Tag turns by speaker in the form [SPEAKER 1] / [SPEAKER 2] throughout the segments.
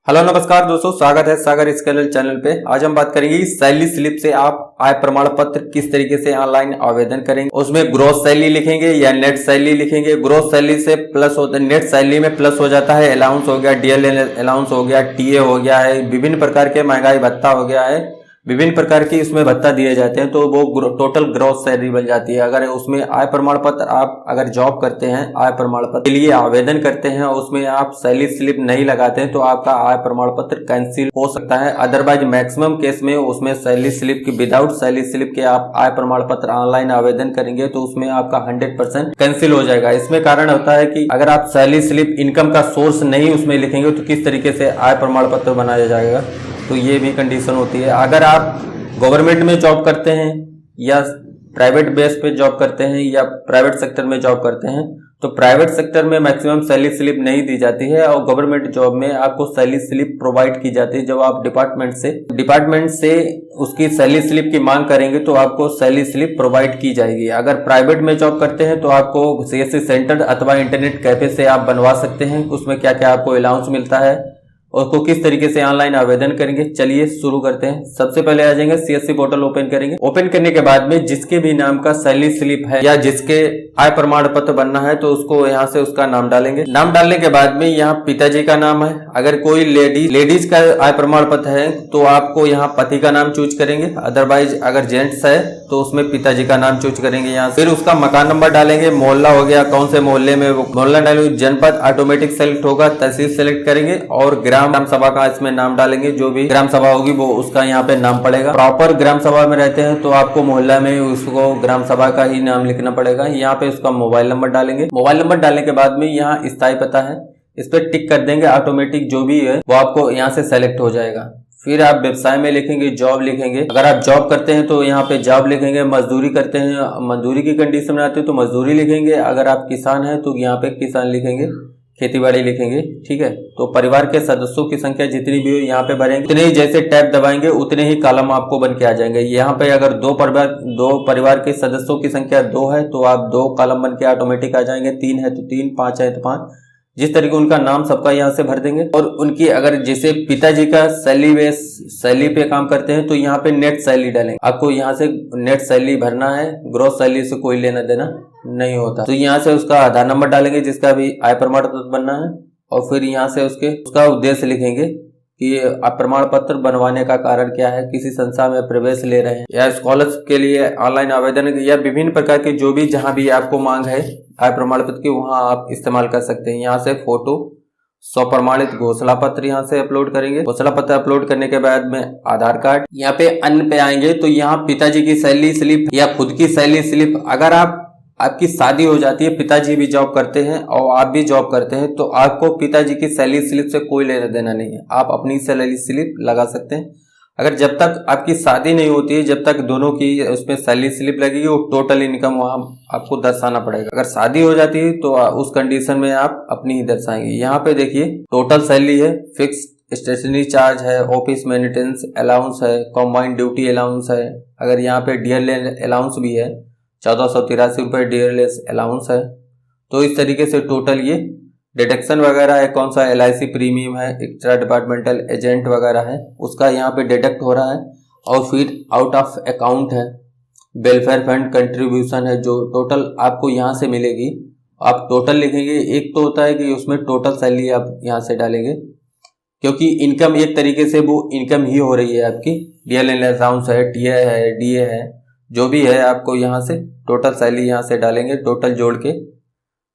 [SPEAKER 1] Hello नमस्कार दोस्तों, स्वागत है सागर स्केलर चैनल पे। आज हम बात करेंगे सैलरी स्लिप से आप आय प्रमाण पत्र किस तरीके से ऑनलाइन आवेदन करेंगे। उसमें ग्रोस सैलरी लिखेंगे या नेट सैलरी लिखेंगे। ग्रोस सैलरी से प्लस होता है, नेट सैलरी में प्लस हो जाता है अलाउंस हो गया, डीएल अलाउंस हो गया, टीए हो गया है, विभिन्न प्रकार के महंगाई भत्ता हो गया है, विभिन्न प्रकार की उसमें भत्ता दिए जाते हैं, तो वो टोटल ग्रॉस सैलरी बन जाती है। अगर उसमें आय प्रमाण पत्र आप अगर जॉब करते हैं, आय प्रमाण पत्र के लिए आवेदन करते हैं और उसमें आप सैलरी स्लिप नहीं लगाते हैं तो आपका आय प्रमाण पत्र कैंसिल हो सकता है। अदरवाइज मैक्सिमम केस में उसमें सैलरी स्लिप की विदाउट सैलरी स्लिप के आप आय प्रमाण पत्र ऑनलाइन आवेदन करेंगे तो उसमें आपका 100% कैंसिल हो जाएगा। इसमें कारण होता है कि अगर आप सैलरी स्लिप इनकम का सोर्स नहीं उसमें लिखेंगे तो किस तरीके से आय प्रमाण पत्र बनाया जाएगा, तो ये भी कंडीशन होती है। अगर आप गवर्नमेंट में जॉब करते हैं या प्राइवेट बेस पे जॉब करते हैं या प्राइवेट सेक्टर में जॉब करते हैं तो प्राइवेट सेक्टर में मैक्सिमम सैलरी स्लिप नहीं दी जाती है और गवर्नमेंट जॉब में आपको सैलरी स्लिप प्रोवाइड की जाती है। जब आप डिपार्टमेंट से उसकी सैलरी स्लिप की मांग करेंगे तो आपको सैलरी स्लिप प्रोवाइड की जाएगी। अगर प्राइवेट में जॉब करते हैं तो आपको सीएससी सेंटर अथवा इंटरनेट कैफे से आप बनवा सकते हैं। उसमें क्या क्या आपको अलाउंस मिलता है और को किस तरीके से ऑनलाइन आवेदन करेंगे, चलिए शुरू करते हैं। सबसे पहले आ जाएंगे सीएससी पोर्टल ओपन करेंगे। ओपन करने के बाद में जिसके भी नाम का सैलरी स्लिप है या जिसके आय प्रमाण पत्र बनना है तो उसको यहाँ से उसका नाम डालेंगे। नाम डालने के बाद में यहाँ पिताजी का नाम है। अगर कोई लेडीज का आय प्रमाण पत्र है तो आपको यहाँ पति का नाम चूज करेंगे। अदरवाइज अगर जेंट्स है तो उसमें पिताजी का नाम चूज करेंगे। यहाँ फिर उसका मकान नंबर डालेंगे, मोहल्ला हो गया, कौन से मोहल्ले में मोहल्ला डालेंगे, जनपद ऑटोमेटिक सेलेक्ट होगा, तहसील सेलेक्ट करेंगे और ग्राम सभा का इसमें नाम डालेंगे। जो भी ग्राम सभा होगी वो उसका यहाँ पे नाम पड़ेगा। प्रॉपर ग्राम सभा में रहते हैं तो आपको मोहल्ला में उसको ग्राम सभा का ही नाम लिखना पड़ेगा। यहाँ पे उसका मोबाइल नंबर डालेंगे। मोबाइल नंबर डालने के बाद में यहाँ स्थायी पता है, इस पर टिक कर देंगे। ऑटोमेटिक जो भी है वो आपको यहाँ से सेलेक्ट हो जाएगा। फिर आप व्यवसाय में लिखेंगे, जॉब लिखेंगे। अगर आप जॉब करते हैं तो यहाँ पे जॉब लिखेंगे। मजदूरी करते हैं, मजदूरी की कंडीशन में आते हैं तो मजदूरी लिखेंगे। अगर आप किसान हैं तो यहाँ पे किसान लिखेंगे, खेतीबाड़ी लिखेंगे। ठीक है, तो परिवार के सदस्यों की संख्या जितनी भी हो यहाँ पे भरेंगे। उतने ही जैसे टैब दबाएंगे उतने ही कॉलम आपको बन के आ जाएंगे। यहाँ पे अगर दो परिवार के सदस्यों की संख्या 2 है तो आप 2 कॉलम बन के ऑटोमेटिक आ जाएंगे। 3 है तो 3, 5 है तो 5, जिस तरीके उनका नाम सबका यहाँ से भर देंगे। और उनकी अगर जैसे पिताजी का सैलरी पे काम करते हैं तो यहाँ पे नेट सैलरी डालेंगे। आपको यहाँ से नेट सैलरी भरना है, ग्रॉस सैलरी से कोई लेना देना नहीं होता। तो यहाँ से उसका आधार नंबर डालेंगे जिसका भी आय प्रमाण पत्र बनना है और फिर यहाँ से उसका उद्देश्य लिखेंगे कि आप प्रमाण पत्र बनवाने का कारण क्या है, किसी संस्था में प्रवेश ले रहे हैं या स्कॉलरशिप के लिए ऑनलाइन आवेदन या विभिन्न प्रकार के जो भी जहां भी आपको मांग है आय प्रमाण पत्र की वहां आप इस्तेमाल कर सकते हैं। यहाँ से फोटो, स्वप्रमाणित घोषणा पत्र यहाँ से अपलोड करेंगे। घोषणा पत्र अपलोड करने के बाद में आधार कार्ड। यहाँ पे अन्य पे आएंगे तो यहाँ पिताजी की सैलरी स्लिप या खुद की सैलरी स्लिप। अगर आपकी शादी हो जाती है, पिताजी भी जॉब करते हैं और आप भी जॉब करते हैं तो आपको पिताजी की सैलरी स्लिप से कोई लेना देना नहीं है। आप अपनी सैलरी स्लिप लगा सकते हैं। अगर जब तक आपकी शादी नहीं होती है, जब तक दोनों की उसमें सैलरी स्लिप लगेगी वो टोटल इनकम वहां आपको दर्शाना पड़ेगा। अगर शादी हो जाती है तो उस कंडीशन में आप अपनी ही दर्शाएंगे। यहाँ पे देखिए टोटल सैलरी है, फिक्स स्टेशनरी चार्ज है, ऑफिस मेंटेनेंस अलाउंस है, कॉम्बाइंड ड्यूटी अलाउंस है। अगर यहाँ पे डीएल अलाउंस भी है, 1483 रुपये डीएलएस अलाउंस है। तो इस तरीके से टोटल ये डिडक्शन वगैरह है, कौन सा एलआईसी प्रीमियम है, एक्स्ट्रा डिपार्टमेंटल एजेंट वगैरह है, उसका यहाँ पे डिडक्ट हो रहा है। और फिर आउट ऑफ अकाउंट है, वेलफेयर फंड कंट्रीब्यूशन है जो टोटल आपको यहाँ से मिलेगी। आप टोटल लिखेंगे। एक तो होता है कि उसमें टोटल सैलरी आप यहाँ से डालेंगे क्योंकि इनकम एक तरीके से वो इनकम ही हो रही है आपकी। डीएल अलाउंस है, टीए है, डीए है, जो भी है आपको यहाँ से टोटल सैलरी यहाँ से डालेंगे। टोटल जोड़ के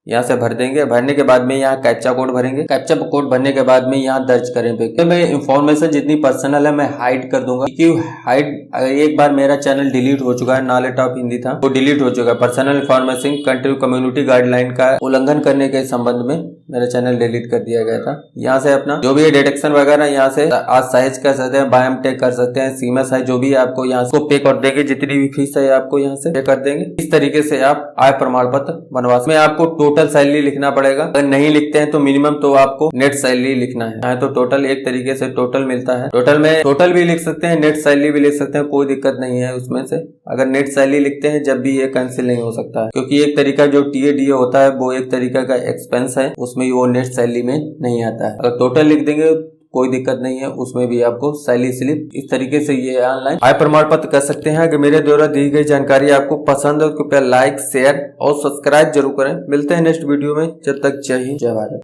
[SPEAKER 1] यहाँ से भर देंगे। भरने के बाद में यहाँ कैप्चा कोड भरेंगे। कैप्चा कोड भरने के बाद में यहाँ दर्ज करेंगे। तो मैं इंफॉर्मेशन जितनी पर्सनल है मैं हाइड कर दूंगा क्योंकि एक बार मेरा चैनल डिलीट हो चुका है, नॉलेज ऑफ हिंदी था वो डिलीट हो चुका है। Personal information country community guideline का उल्लंघन करने के संबंध में मेरा चैनल डिलीट कर दिया गया था। यहाँ से अपना जो भी डिडक्शन वगैरह यहाँ से आज सहज कर सकते हैं, बायोम टेक कर सकते हैं, सीमस है, जो भी आपको यहाँ से पे कर देंगे, जितनी भी फीस है आपको यहाँ से पे कर देंगे। इस तरीके से आप आय प्रमाण पत्र बनवा सकते हैं। आपको टोटल सैलरी लिखना पड़ेगा। अगर नहीं लिखते हैं तो मिनिमम तो आपको नेट सैलरी लिखना है। तो टोटल एक तरीके से टोटल मिलता है। टोटल में टोटल भी लिख सकते हैं, नेट सैलरी भी लिख सकते हैं, कोई दिक्कत नहीं है उसमें से। अगर नेट सैलरी लिखते हैं जब भी ये कैंसिल नहीं हो सकता है क्योंकि एक तरीका जो टीएडीए होता है वो एक तरीका का एक्सपेंस है, उसमें वो नेट सैलरी में नहीं आता है। अगर टोटल लिख देंगे कोई दिक्कत नहीं है, उसमें भी आपको सैलरी स्लिप इस तरीके से ये ऑनलाइन आय प्रमाण पत्र कर सकते हैं। अगर मेरे द्वारा दी गई जानकारी आपको पसंद है तो कृपया लाइक शेयर और सब्सक्राइब जरूर करें। मिलते हैं नेक्स्ट वीडियो में, जब तक जय हिंद जय भारत।